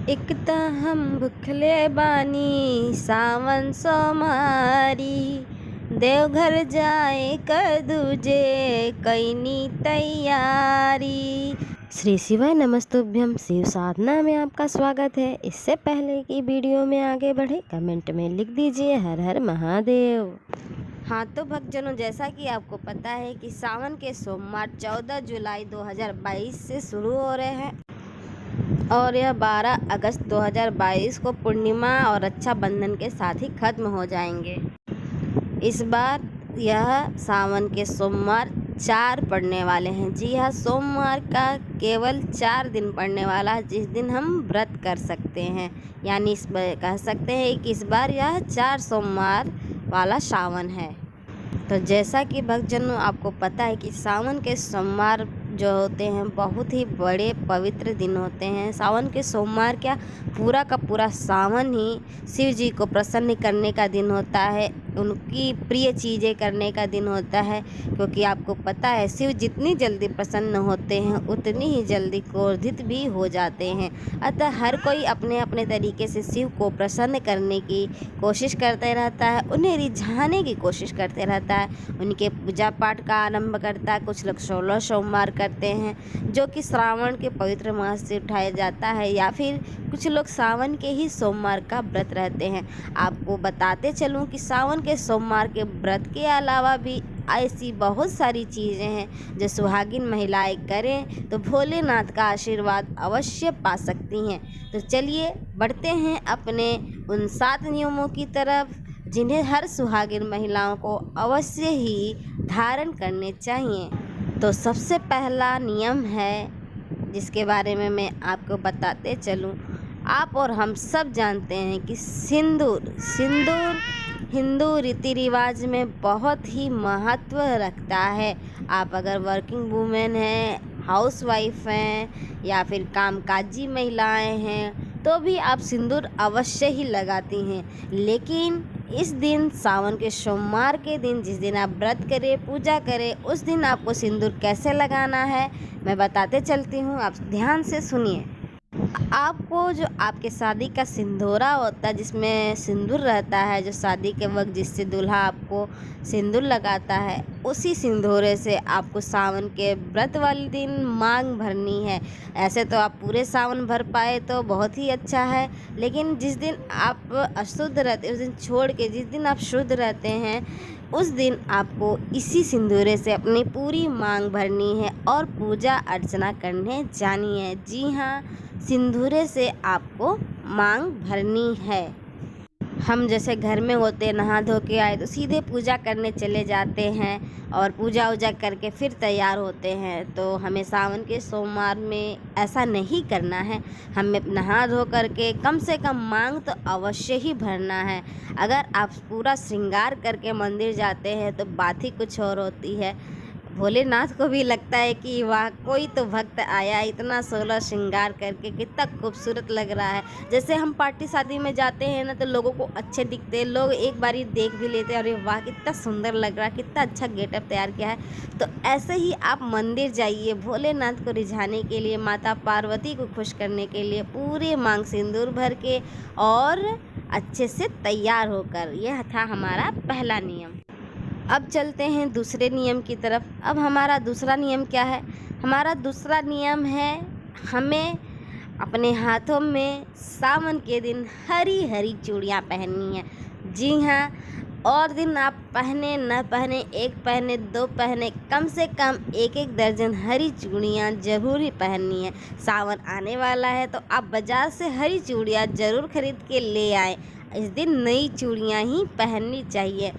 एक त हम भुखले बानी सावन सोमारी, देवघर जाए कर दूजे कैनी तैयारी। श्री शिवाय नमस्तुभ्यम। शिव साधना में आपका स्वागत है। इससे पहले कि वीडियो में आगे बढ़े कमेंट में लिख दीजिए हर हर महादेव। हाँ तो भक्तजनों, जैसा कि आपको पता है कि सावन के सोमवार 14 जुलाई 2022 से शुरू हो रहे हैं और यह 12 अगस्त 2022 को पूर्णिमा और रक्षाबंधन के साथ ही खत्म हो जाएंगे। इस बार यह सावन के सोमवार 4 पड़ने वाले हैं। जी हाँ, सोमवार का केवल 4 दिन पड़ने वाला है, जिस दिन हम व्रत कर सकते हैं। यानी इस बार कह सकते हैं कि इस बार यह 4 सोमवार वाला सावन है। तो जैसा कि भक्तजनों आपको पता है कि सावन के सोमवार जो होते हैं बहुत ही बड़े पवित्र दिन होते हैं। सावन के सोमवार क्या, पूरा का पूरा सावन ही शिव जी को प्रसन्न करने का दिन होता है, उनकी प्रिय चीज़ें करने का दिन होता है। क्योंकि आपको पता है शिव जितनी जल्दी प्रसन्न होते हैं उतनी ही जल्दी क्रोधित भी हो जाते हैं। अतः हर कोई अपने अपने तरीके से शिव को प्रसन्न करने की कोशिश करते रहता है, उन्हें रिझाने की कोशिश करते रहता है। उनके पूजा पाठ का आरंभ करता है। कुछ लोग 16 सोमवार करते हैं जो कि श्रावण के पवित्र मास से उठाया जाता है, या फिर कुछ लोग सावन के ही सोमवार का व्रत रहते हैं। आपको बताते चलूं कि सावन के सोमवार के व्रत के अलावा भी ऐसी बहुत सारी चीज़ें हैं जो सुहागिन महिलाएं करें तो भोलेनाथ का आशीर्वाद अवश्य पा सकती हैं। तो चलिए बढ़ते हैं अपने उन 7 नियमों की तरफ जिन्हें हर सुहागिन महिलाओं को अवश्य ही धारण करने चाहिए। तो सबसे पहला नियम है जिसके बारे में मैं आपको बताते चलूं। आप और हम सब जानते हैं कि सिंदूर हिंदू रीति रिवाज में बहुत ही महत्व रखता है। आप अगर वर्किंग वूमेन हैं, हाउसवाइफ हैं या फिर कामकाजी महिलाएं हैं तो भी आप सिंदूर अवश्य ही लगाती हैं। लेकिन इस दिन सावन के सोमवार के दिन जिस दिन आप व्रत करें, पूजा करें, उस दिन आपको सिंदूर कैसे लगाना है मैं बताते चलती हूँ। आप ध्यान से सुनिए। आपको जो आपके शादी का सिंदूरा होता है जिसमें सिंदूर रहता है, जो शादी के वक्त जिससे दूल्हा आपको सिंदूर लगाता है, उसी सिंदूरे से आपको सावन के व्रत वाले दिन मांग भरनी है। ऐसे तो आप पूरे सावन भर पाए तो बहुत ही अच्छा है, लेकिन जिस दिन आप अशुद्ध रहते उस दिन छोड़ के जिस दिन आप शुद्ध रहते हैं उस दिन आपको इसी सिंदूरे से अपनी पूरी मांग भरनी है और पूजा अर्चना करने जानी है। जी हाँ, सिंदूरे से आपको मांग भरनी है। हम जैसे घर में होते नहा धो के आए तो सीधे पूजा करने चले जाते हैं और पूजा वूजा करके फिर तैयार होते हैं। तो हमें सावन के सोमवार में ऐसा नहीं करना है। हमें नहा धो करके कम से कम मांग तो अवश्य ही भरना है। अगर आप पूरा श्रृंगार करके मंदिर जाते हैं तो बात ही कुछ और होती है। भोलेनाथ को भी लगता है कि वाह, कोई तो भक्त आया, इतना 16 श्रृंगार करके कितना खूबसूरत लग रहा है। जैसे हम पार्टी शादी में जाते हैं ना तो लोगों को अच्छे दिखते हैं, लोग एक बारी देख भी लेते हैं, अरे वाह कितना सुंदर लग रहा है, कितना अच्छा गेटअप तैयार किया है। तो ऐसे ही आप मंदिर जाइए भोलेनाथ को रिझाने के लिए, माता पार्वती को खुश करने के लिए, पूरे मांग सिंदूर भर के और अच्छे से तैयार होकर। यह था हमारा पहला नियम। अब चलते हैं दूसरे नियम की तरफ। अब हमारा दूसरा नियम क्या है? हमारा दूसरा नियम है हमें अपने हाथों में सावन के दिन हरी हरी चूड़ियाँ पहननी है। जी हाँ, और दिन आप पहने न पहने, 1 पहने 2 पहने, कम से कम 1 दर्जन हरी चूड़ियाँ ज़रूर ही पहननी है। सावन आने वाला है तो आप बाज़ार से हरी चूड़ियाँ ज़रूर खरीद के ले आएँ। इस दिन नई चूड़ियाँ ही पहननी चाहिए।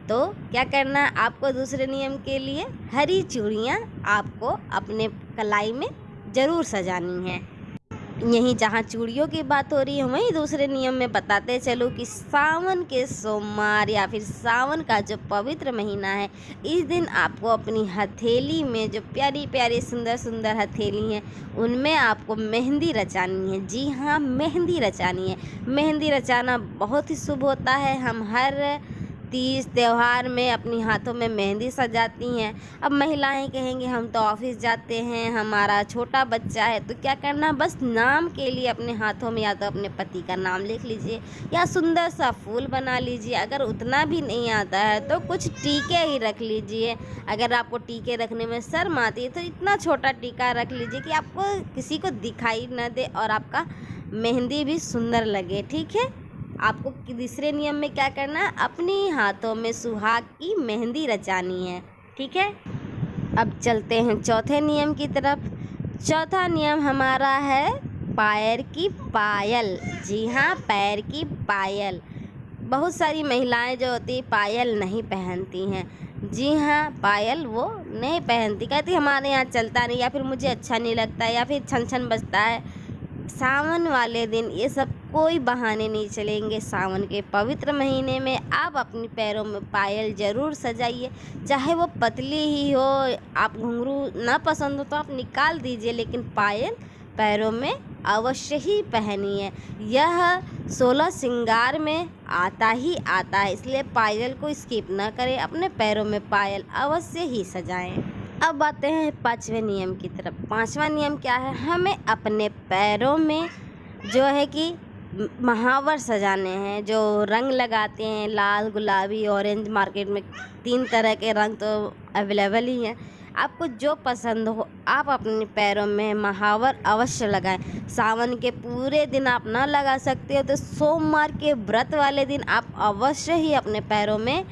तो क्या करना है आपको? दूसरे नियम के लिए हरी चूड़ियाँ आपको अपने कलाई में ज़रूर सजानी है। यहीं जहाँ चूड़ियों की बात हो रही है वहीं दूसरे नियम में बताते चलूँ कि सावन के सोमवार या फिर सावन का जो पवित्र महीना है, इस दिन आपको अपनी हथेली में जो प्यारी प्यारी सुंदर सुंदर हथेली हैं उनमें आपको मेहंदी रचानी है। जी हाँ, मेहंदी रचानी है। मेहंदी रचाना बहुत ही शुभ होता है। हम हर तीज त्यौहार में अपनी हाथों में मेहंदी सजाती हैं। अब महिलाएं कहेंगी हम तो ऑफिस जाते हैं, हमारा छोटा बच्चा है, तो क्या करना, बस नाम के लिए अपने हाथों में या तो अपने पति का नाम लिख लीजिए या सुंदर सा फूल बना लीजिए। अगर उतना भी नहीं आता है तो कुछ टीके ही रख लीजिए। अगर आपको टीके रखने में शर्म आती है तो इतना छोटा टीका रख लीजिए कि आपको किसी को दिखाई न दे और आपका मेहंदी भी सुंदर लगे। ठीक है। आपको तीसरे नियम में क्या करना है, अपनी हाथों में सुहाग की मेहंदी रचानी है। ठीक है। अब चलते हैं चौथे नियम की तरफ। चौथा नियम हमारा है पैर की पायल। जी हाँ, पैर की पायल। बहुत सारी महिलाएं जो होती है पायल नहीं पहनती हैं। जी हाँ, पायल वो नहीं पहनती, कहती हमारे यहाँ चलता नहीं, या फिर मुझे अच्छा नहीं लगता, या फिर छन छन बजता है। सावन वाले दिन ये सब कोई बहाने नहीं चलेंगे। सावन के पवित्र महीने में आप अपनी पैरों में पायल ज़रूर सजाइए, चाहे वो पतली ही हो। आप घुंघरू ना पसंद हो तो आप निकाल दीजिए, लेकिन पायल पैरों में अवश्य ही पहनिए। यह 16 श्रृंगार में आता ही आता है, इसलिए पायल को स्किप ना करें, अपने पैरों में पायल अवश्य ही सजाएं। अब आते हैं पांचवें नियम की तरफ। पांचवा नियम क्या है, हमें अपने पैरों में जो है कि महावर सजाने हैं। जो रंग लगाते हैं लाल, गुलाबी, ऑरेंज, मार्केट में 3 तरह के रंग तो अवेलेबल ही हैं। आपको जो पसंद हो आप अपने पैरों में महावर अवश्य लगाएं। सावन के पूरे दिन आप ना लगा सकते हो तो सोमवार के व्रत वाले दिन आप अवश्य ही अपने पैरों में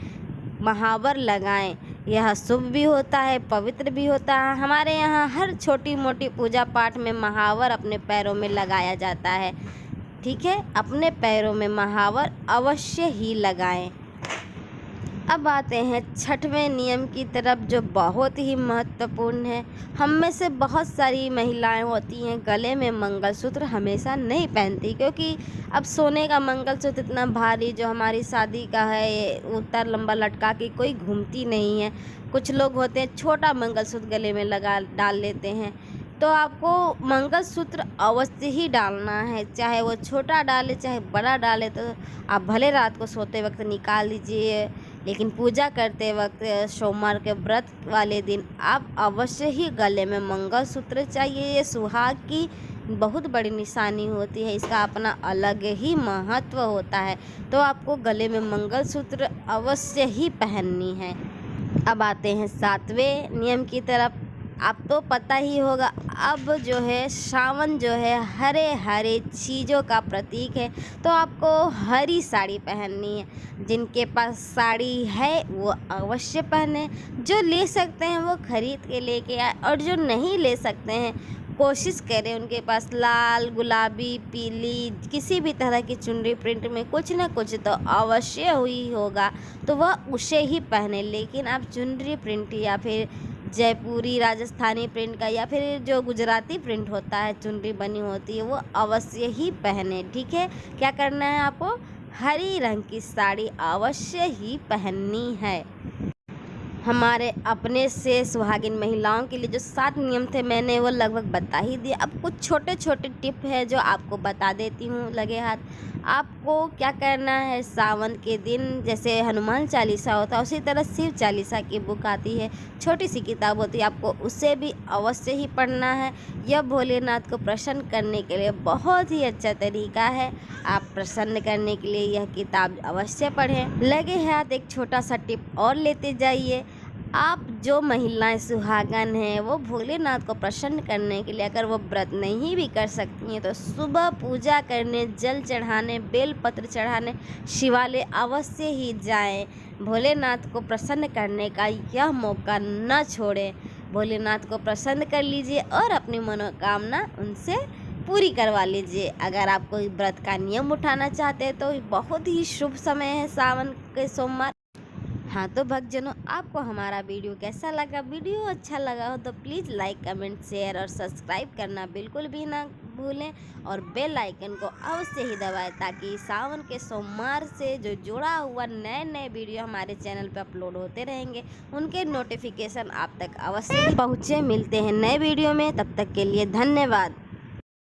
महावर लगाएं। यह शुभ भी होता है, पवित्र भी होता है। हमारे यहाँ हर छोटी मोटी पूजा पाठ में महावर अपने पैरों में लगाया जाता है। ठीक है, अपने पैरों में महावर अवश्य ही लगाएं। अब आते हैं छठवें नियम की तरफ, जो बहुत ही महत्वपूर्ण है। हम में से बहुत सारी महिलाएं होती हैं गले में मंगलसूत्र हमेशा नहीं पहनती, क्योंकि अब सोने का मंगलसूत्र इतना भारी जो हमारी शादी का है, उतना लंबा लटका के कोई घूमती नहीं है। कुछ लोग होते हैं छोटा मंगलसूत्र गले में लगा डाल लेते हैं। तो आपको मंगलसूत्र अवश्य ही डालना है, चाहे वो छोटा डाले चाहे बड़ा डाले। तो आप भले रात को सोते वक्त निकाल दीजिए, लेकिन पूजा करते वक्त सोमवार के व्रत वाले दिन आप अवश्य ही गले में मंगलसूत्र चाहिए। ये सुहाग की बहुत बड़ी निशानी होती है, इसका अपना अलग ही महत्व होता है। तो आपको गले में मंगलसूत्र अवश्य ही पहननी है। अब आते हैं 7वें नियम की तरफ। आप तो पता ही होगा, अब जो है सावन जो है हरे हरे चीज़ों का प्रतीक है, तो आपको हरी साड़ी पहननी है। जिनके पास साड़ी है वो अवश्य पहने, जो ले सकते हैं वो खरीद के लेके आए, और जो नहीं ले सकते हैं कोशिश करें उनके पास लाल, गुलाबी, पीली किसी भी तरह की चुनरी प्रिंट में कुछ ना कुछ तो अवश्य हुई होगा, तो वह उसे ही पहने। लेकिन आप चुनरी प्रिंट या फिर जयपुरी राजस्थानी प्रिंट का या फिर जो गुजराती प्रिंट होता है चुनरी बनी होती है वो अवश्य ही पहने। ठीक है, क्या करना है आपको, हरी रंग की साड़ी अवश्य ही पहननी है। हमारे अपने से सुहागिन महिलाओं के लिए जो 7 नियम थे मैंने वो लगभग बता ही दिए। अब कुछ छोटे छोटे टिप है जो आपको बता देती हूँ लगे हाथ। आपको क्या करना है, सावन के दिन जैसे हनुमान चालीसा होता है उसी तरह शिव चालीसा की बुक आती है, छोटी सी किताब होती है, आपको उसे भी अवश्य ही पढ़ना है। यह भोलेनाथ को प्रसन्न करने के लिए बहुत ही अच्छा तरीका है। आप प्रसन्न करने के लिए यह किताब अवश्य पढ़ें। लगे हाथ एक छोटा सा टिप और लेते जाइए। आप जो महिलाएं सुहागन हैं वो भोलेनाथ को प्रसन्न करने के लिए अगर वो व्रत नहीं भी कर सकती हैं तो सुबह पूजा करने, जल चढ़ाने, बेलपत्र चढ़ाने शिवालय अवश्य ही जाएं। भोलेनाथ को प्रसन्न करने का यह मौका न छोड़ें। भोलेनाथ को प्रसन्न कर लीजिए और अपनी मनोकामना उनसे पूरी करवा लीजिए। अगर आप कोई व्रत का नियम उठाना चाहते हैं तो बहुत ही शुभ समय है सावन के सोमवार। हाँ तो भक्तजनों, आपको हमारा वीडियो कैसा लगा? वीडियो अच्छा लगा हो तो प्लीज़ लाइक, कमेंट, शेयर और सब्सक्राइब करना बिल्कुल भी ना भूलें और बेल आइकन को अवश्य ही दबाएं ताकि सावन के सोमवार से जो जुड़ा हुआ नए नए वीडियो हमारे चैनल पर अपलोड होते रहेंगे उनके नोटिफिकेशन आप तक अवश्य पहुँचे। मिलते हैं नए वीडियो में, तब तक के लिए धन्यवाद।